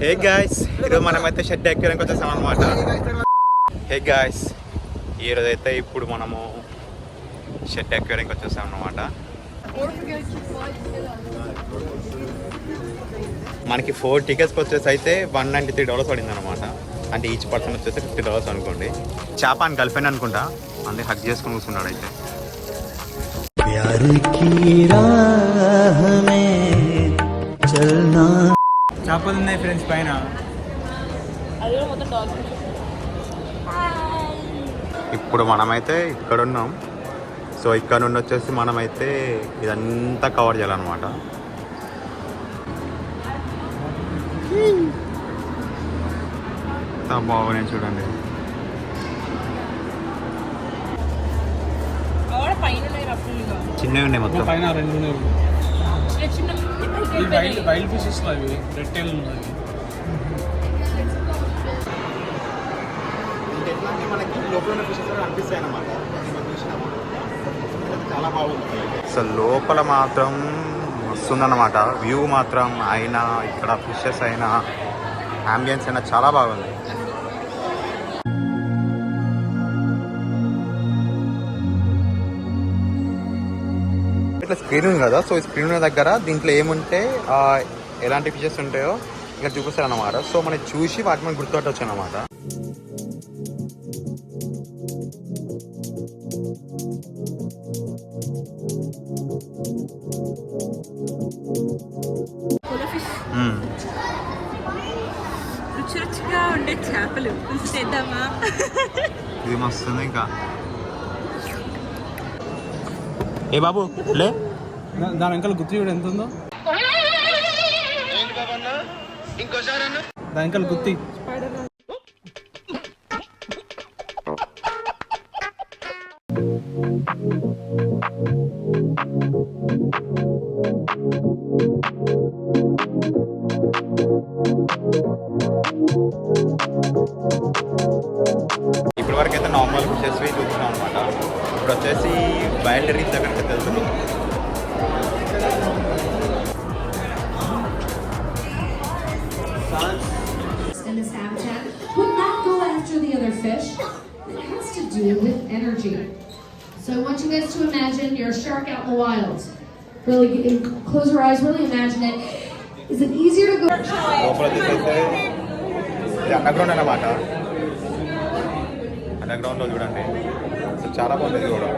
Hey guys, ఈరోజు మనమైతే shed ఎక్కడానికి వచ్చేసాం అనమాట. హే గాయ్స్, ఈరోజైతే ఇప్పుడు మనము షెడ్ ఎక్కడానికి వచ్చేసాం అనమాట. మనకి 4 టికెట్స్కి వచ్చేసి అయితే $193 పడింది అనమాట. అంటే ఈచ్ పర్సన్ వచ్చేసి $50 అనుకోండి. చేప అని గర్ల్ఫ్రెండ్ అనుకుంటా, అందుకే హక్ చేసుకుని కూర్చున్నాడు. అయితే చేపలు ఉన్నాయి ఫ్రెండ్స్ పైన. ఇప్పుడు మనమైతే ఇక్కడ ఉన్నాం. సో ఇక్కడ నుండి వచ్చేసి మనమైతే ఇదంతా కవర్ చేయాలన్నమాట. బాగున్నాయి చూడండి. చిన్నవి ఉన్నాయి మొత్తం. పైన 2 ఉన్నాయి. వైల్డ్ ఫిషెస్ అవి రెడ్ టైల్ ఉన్నాయి. మనకి లోపల ఫిషెస్ అనిపిస్తాయి అన్నమాట. చాలా బాగుంది. సో లోపల మాత్రం వస్తుందన్నమాట. వ్యూ మాత్రం అయినా, ఇక్కడ ఫిషెస్ అయినా, అంబియన్స్ అయినా చాలా బాగుంది. ఇట్లా స్క్రీన్ ఉంది కదా, సో ఈ స్క్రీన్ దగ్గర దీంట్లో ఏముంటే ఎలాంటి ఫిషెస్ ఉంటాయో ఇక్కడ చూపిస్తారు అన్నమాట. సో మనం చూసి వాటి మనం గుర్తుపట్టవచ్చు అన్నమాట. రుచిగా ఉండే చేపలు చేద్దామా? ఇది మస్తుంది. ఇంకా ఏ బాబు లే, దాని వెనకాల గుత్తి చూడు ఎంత ఉందో. దాని వెనకాల గుత్తి. ఇప్పటి వరకు అయితే నార్మల్ ఫిషెస్ చూస్తున్నాం అనమాట. ఇప్పుడు వచ్చేసి వైల్డ్ రీఫ్ దగ్గరికి వెళ్తున్నాం. And this habitat would not go after the other fish. It has to do with energy. So I want you guys to imagine you're a shark out in the wild. Really close your eyes, really imagine it. Is it easier to go? లోపల తీసేస్తే ఇది underground అన్నమాట. అండర్గ్రౌండ్లో చూడండి, so చాలా బాగుంటుంది కూడా.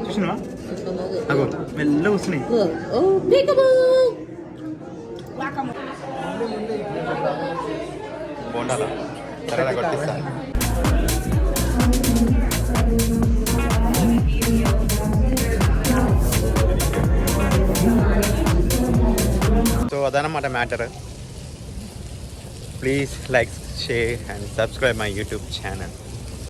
చూసినా అగో మెల్ల వస్తున్నాయి. బోండాలా సరే కొట్టిస్తా. సో అదనమాట matter. Please like, share and subscribe my YouTube channel.